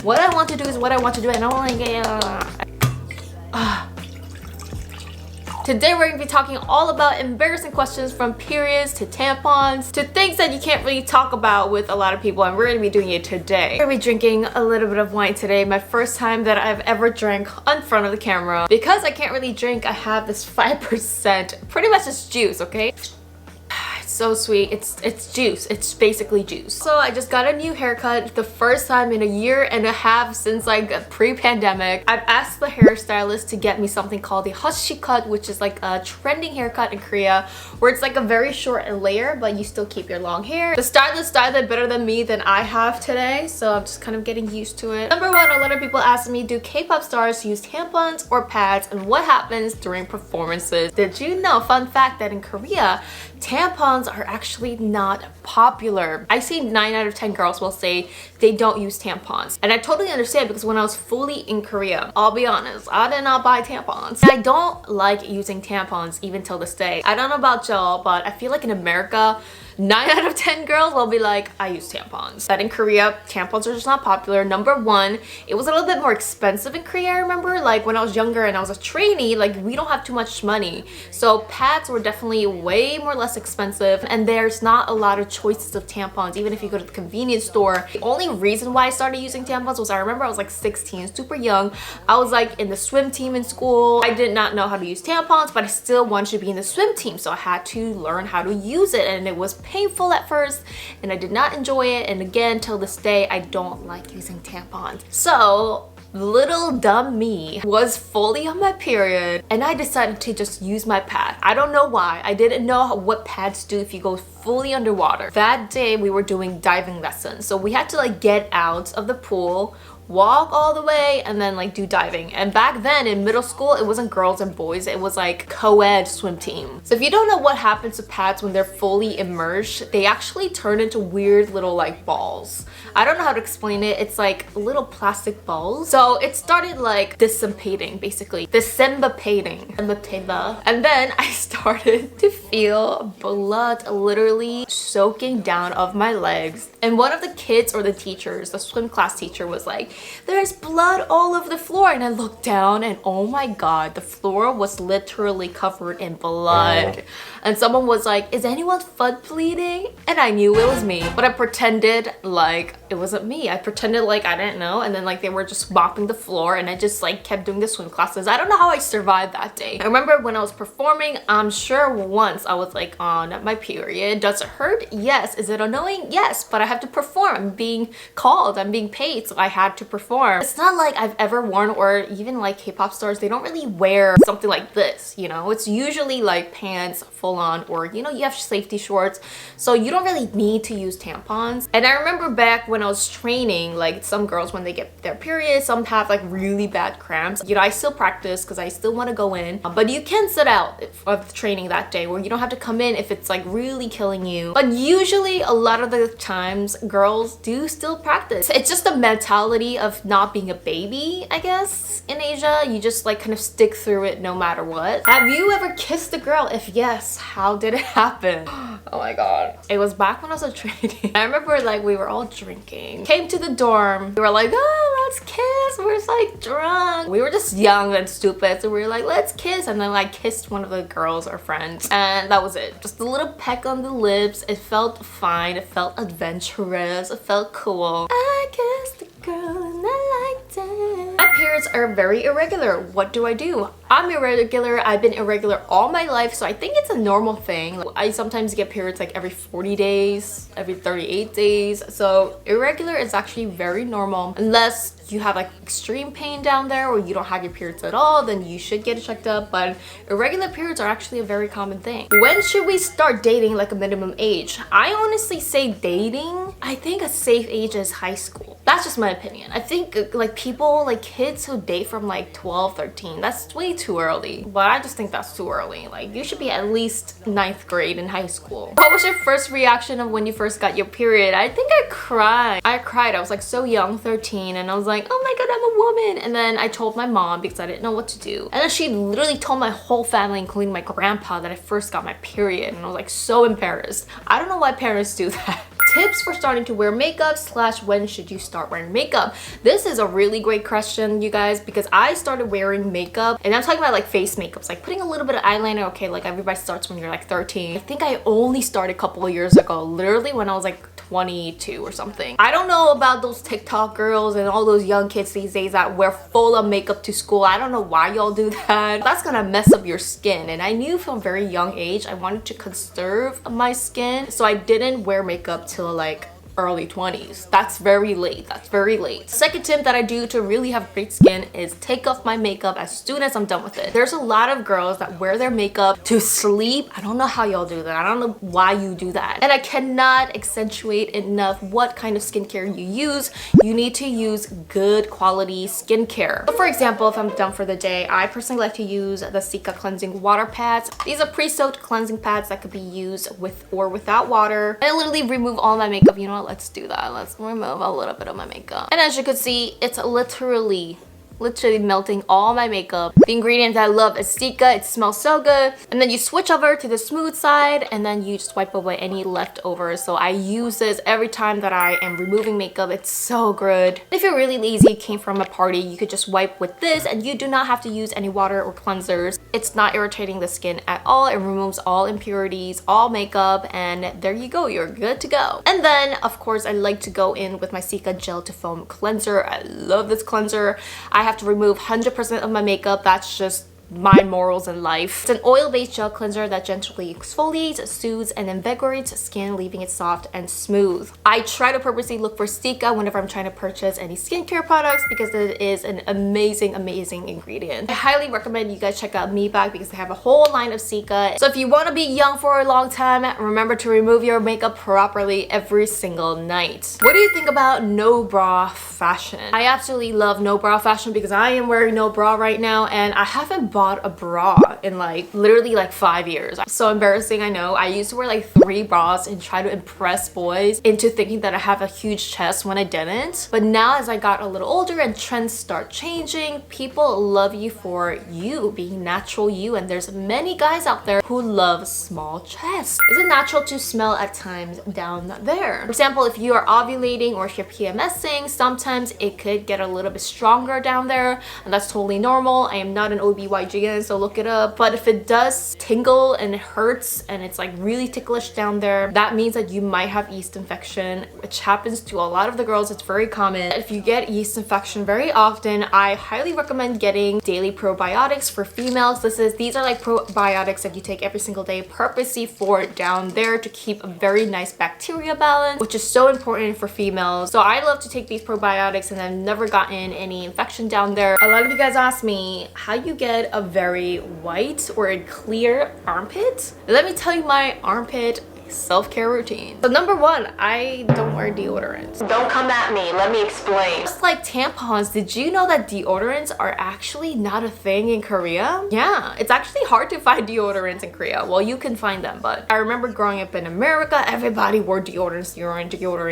What I want to do is what I want to do, and I don't like it. Today we're going to be talking all about embarrassing questions, from periods to tampons to things that you can't really talk about with a lot of people, and we're going to be doing it today. We're going to be drinking a little bit of wine today. My first time that I've ever drank in front of the camera. Because I can't really drink, I have this 5%, pretty much just juice, okay? So sweet. It's juice. It's basically juice. So I just got a new haircut, the first time in a year and a half since like pre-pandemic. I've asked the hairstylist to get me something called the Hushi cut, which is like a trending haircut in Korea, where it's like a very short layer but you still keep your long hair. The stylist styled it better than me than I have today, so I'm just kind of getting used to it. Number one, a lot of people ask me, do K-pop stars use tampons or pads, and what happens during performances? Did you know, fun fact, that in Korea tampons are actually not popular? I see 9 out of 10 girls will say they don't use tampons, and I totally understand, because when I was fully in Korea, I'll be honest, I did not buy tampons. I don't like using tampons even till this day. I don't know about y'all, but I feel like in America 9 out of 10 girls will be like, I use tampons. But in Korea, tampons are just not popular. Number one, it was a little bit more expensive in Korea. I remember, like, when I was younger and I was a trainee, like, we don't have too much money. So pads were definitely way more less expensive, and there's not a lot of choices of tampons, even if you go to the convenience store. The only reason why I started using tampons was I remember I was like 16, super young. I was like in the swim team in school. I did not know how to use tampons, but I still wanted to be in the swim team, so I had to learn how to use it, and it was painful at first and I did not enjoy it, and again till this day I don't like using tampons. So little dumb me was fully on my period and I decided to just use my pad. I don't know why. I didn't know what pads do if you go fully underwater. That day we were doing diving lessons, so we had to like get out of the pool, walk all the way, and then like do diving. And back then in middle school, it wasn't girls and boys, it was like co-ed swim team. So if you don't know what happens to pads when they're fully immersed, they actually turn into weird little like balls. I don't know how to explain it. It's like little plastic balls. So it started like dissipating, basically. Dissipating. And then I started to feel blood literally soaking down of my legs. And one of the kids, or the teachers, the swim class teacher, was like, there's blood all over the floor. And I looked down and oh my god, the floor was literally covered in blood. And someone was like, is anyone's foot bleeding? And I knew it was me, but I pretended like it wasn't me. I pretended like I didn't know, and then like they were just mopping the floor, and I just like kept doing the swim classes. I don't know how I survived that day. I remember when I was performing, I'm sure once I was like on my period. Does it hurt? Yes. Is it annoying? Yes, but I have to perform. I'm being called, I'm being paid, so I had to perform. It's not like I've ever worn, or even like K-pop stars, they don't really wear something like this, you know? It's usually like pants, full on, or you know, you have safety shorts, so you don't really need to use tampons. And I remember back when I was training, like some girls, when they get their period, some have like really bad cramps. You know, I still practice because I still want to go in, but you can sit out of the training that day, where you don't have to come in if it's like really killing you. But usually a lot of the times girls do still practice. It's just the mentality of not being a baby, I guess. In Asia, you just like kind of stick through it no matter what. Have you ever kissed a girl? If yes, how did it happen? Oh my god. It was back when I was a trainee. I remember like we were all drinking. Came to the dorm. We were like, oh, let's kiss. We're just like drunk. We were just young and stupid, so we were like, let's kiss. And then I kissed one of the girls, our friends, and that was it. Just a little peck on the lips. It felt fine. It felt adventurous. It felt cool. I kissed the girl and I liked it. My periods are very irregular. What do? I'm irregular. I've been irregular all my life, so I think it's a normal thing. Like, I sometimes get periods like every 40 days, every 38 days. So irregular is actually very normal, unless you have like extreme pain down there or you don't have your periods at all, then you should get it checked up. But irregular periods are actually a very common thing. When should we start dating, like a minimum age? I honestly say dating, I think a safe age is high school. That's just my opinion. I think like people, like kids who date from like 12, 13, that's way too early. But I just think that's too early. Like you should be at least 9th grade in high school. What was your first reaction of when you first got your period? I think I cried. I was like so young, 13, and I was like, oh my god, I'm a woman. And then I told my mom because I didn't know what to do. And then she literally told my whole family, including my grandpa, that I first got my period. And I was like so embarrassed. I don't know why parents do that. Tips for starting to wear makeup / when should you start wearing makeup? This is a really great question, you guys, because I started wearing makeup, and I'm talking about like face makeups, like putting a little bit of eyeliner. Okay, like everybody starts when you're like 13. I think I only started a couple of years ago, literally when I was like 22 or something. I don't know about those TikTok girls and all those young kids these days that wear full of makeup to school. I don't know why y'all do that. That's gonna mess up your skin, and I knew from a very young age I wanted to conserve my skin, so I didn't wear makeup till like early 20s. That's very late. That's very late. Second tip that I do to really have great skin is take off my makeup as soon as I'm done with it. There's a lot of girls that wear their makeup to sleep. I don't know how y'all do that. I don't know why you do that. And I cannot accentuate enough what kind of skincare you use. You need to use good quality skincare. So for example, if I'm done for the day, I personally like to use the Cica cleansing water pads. These are pre-soaked cleansing pads that could be used with or without water. And I literally remove all my makeup. You know what? Let's do that. Let's remove a little bit of my makeup. And as you can see, it's literally melting all my makeup. The ingredient I love is Cica. It smells so good. And then you switch over to the smooth side, and then you just wipe away any leftovers. So I use this every time that I am removing makeup. It's so good. If you're really lazy, came from a party, you could just wipe with this, and you do not have to use any water or cleansers. It's not irritating the skin at all. It removes all impurities, all makeup, and there you go. You're good to go. And then, of course, I like to go in with my Cica gel to foam cleanser. I love this cleanser. I have to remove 100% of my makeup. That's just my morals in life. It's an oil-based gel cleanser that gently exfoliates, soothes, and invigorates skin, leaving it soft and smooth. I try to purposely look for Cica whenever I'm trying to purchase any skincare products because it is an amazing ingredient. I highly recommend you guys check out gebabyk because they have a whole line of Cica. So if you want to be young for a long time, remember to remove your makeup properly every single night. What do you think about no bra fashion? I absolutely love no bra fashion because I am wearing no bra right now, and I haven't bought a bra in like literally like 5 years. So embarrassing, I know. I used to wear like 3 bras and try to impress boys into thinking that I have a huge chest when I didn't. But now as I got a little older and trends start changing, people love you for you being natural you, and there's many guys out there who love small chests. Is it natural to smell at times down there? For example, if you are ovulating or if you're PMSing, sometimes it could get a little bit stronger down there, and that's totally normal. I am not an OBGYN, so look it up. But if it does tingle and it hurts and it's like really ticklish down there, that means that you might have yeast infection, which happens to a lot of the girls. It's very common. If you get yeast infection very often, I highly recommend getting daily probiotics for females. These are like probiotics that you take every single day purposely for down there to keep a very nice bacteria balance, which is so important for females. So I love to take these probiotics, and I've never gotten any infection down there. A lot of you guys ask me how you get a very white or a clear armpit. Let me tell you my armpit self-care routine. So number 1, I don't wear deodorants. Don't come at me, let me explain. Just like tampons, did you know that deodorants are actually not a thing in Korea? Yeah, it's actually hard to find deodorants in Korea. Well, you can find them, but I remember growing up in America, everybody wore deodorants,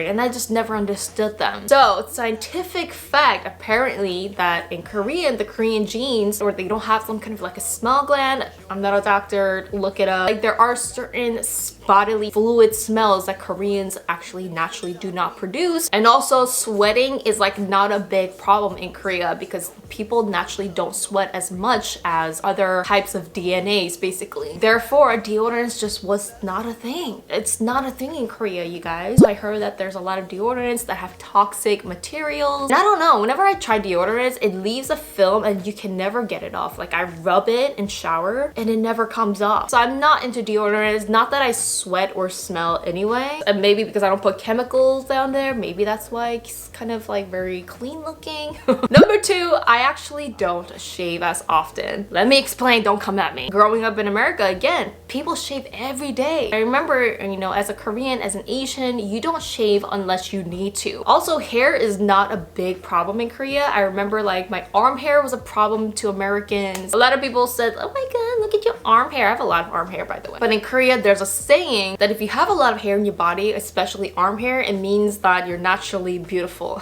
and I just never understood them. So scientific fact, apparently, that in Korean, the Korean genes, or they don't have some kind of like a smell gland. I'm not a doctor, look it up. Like there are certain bodily fluid smells that Koreans actually naturally do not produce. And also sweating is like not a big problem in Korea because people naturally don't sweat as much as other types of DNAs basically. Therefore, deodorants just was not a thing. It's not a thing in Korea, you guys. So I heard that there's a lot of deodorants that have toxic materials. And I don't know, whenever I try deodorants, it leaves a film and you can never get it off. Like I rub it in shower and it never comes off. So I'm not into deodorants. Not that I sweat or smell anyway, and maybe because I don't put chemicals down there, maybe that's why it's kind of like very clean looking. Number 2, I actually don't shave as often. Let me explain, don't come at me. Growing up in America, again, people shave every day. I remember, you know, as a Korean, as an Asian, you don't shave unless you need to. Also, hair is not a big problem in Korea. I remember like my arm hair was a problem to Americans. A lot of people said, oh my god, look at your arm hair. I have a lot of arm hair, by the way. But in Korea, there's a saying that if you have a lot of hair in your body, especially arm hair, it means that you're naturally beautiful.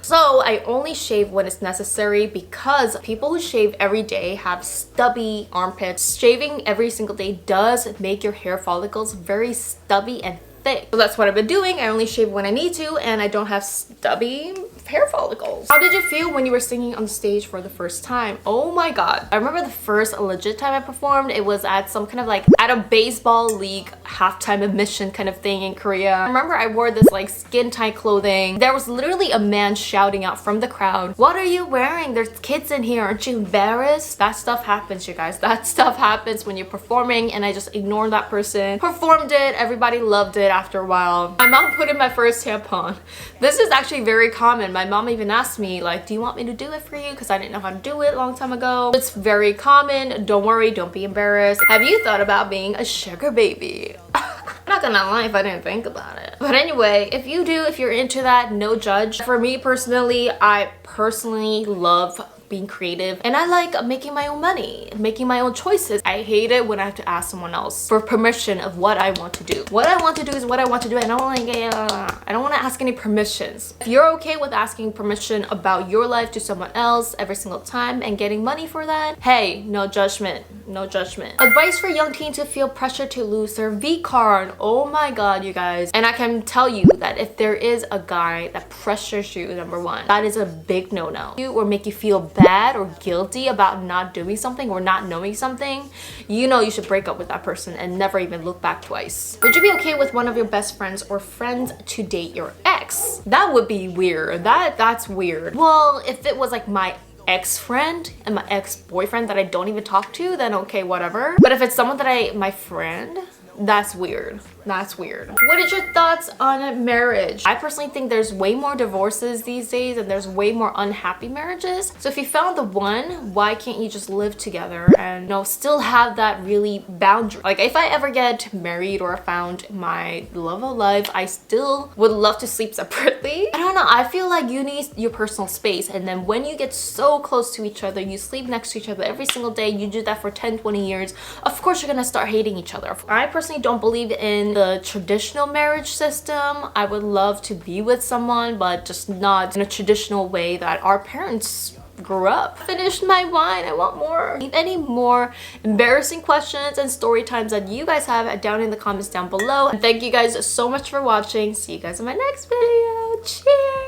So I only shave when it's necessary because people who shave every day have stubby armpits. Shaving every single day does make your hair follicles very stubby and thick. So that's what I've been doing. I only shave when I need to, and I don't have stubby hair follicles. How did you feel when you were singing on stage for the first time? Oh my god. I remember the first legit time I performed, it was at some kind of like at a baseball league halftime admission kind of thing in Korea. I remember I wore this like skin tight clothing. There was literally a man shouting out from the crowd, "What are you wearing? There's kids in here. Aren't you embarrassed?" That stuff happens, you guys. That stuff happens when you're performing, and I just ignored that person. Performed it. Everybody loved it after a while. My mom put in my first tampon. This is actually very common. My mom even asked me like, "Do you want me to do it for you?" Because I didn't know how to do it a long time ago. It's very common. Don't worry, don't be embarrassed. Have you thought about being a sugar baby? I'm not gonna lie if I didn't think about it. But anyway, if you do, if you're into that, no judge. For me personally, I personally love being creative, and I like making my own money, making my own choices. I hate it when I have to ask someone else for permission of what I want to do. What I want to do is what I want to do, and I don't want to ask any permissions. If you're okay with asking permission about your life to someone else every single time and getting money for that, hey, no judgment. No judgment. Advice for young teens who feel pressure to lose their V card. Oh my god, you guys. And I can tell you that if there is a guy that pressures you, number one, that is a big no-no. Or make you feel bad or guilty about not doing something or not knowing something, you know you should break up with that person and never even look back twice. Would you be okay with one of your best friends or friends to date your ex? That would be weird. That's weird. Well, if it was like my ex-friend and my ex-boyfriend that I don't even talk to, then okay, whatever. But if it's someone that my friend, that's weird. That's weird. What is your thoughts on marriage? I personally think there's way more divorces these days, and there's way more unhappy marriages. So if you found the one, why can't you just live together and, you know, still have that really boundary? Like if I ever get married or found my love of life, I still would love to sleep separately. I don't know. I feel like you need your personal space, and then when you get so close to each other, you sleep next to each other every single day, you do that for 10, 20 years, of course you're gonna start hating each other. I personally don't believe in the traditional marriage system. I would love to be with someone, but just not in a traditional way that our parents grew up. Finished my wine. I want more. Any more embarrassing questions and story times that you guys have down in the comments down below. And thank you guys so much for watching. See you guys in my next video. Cheers!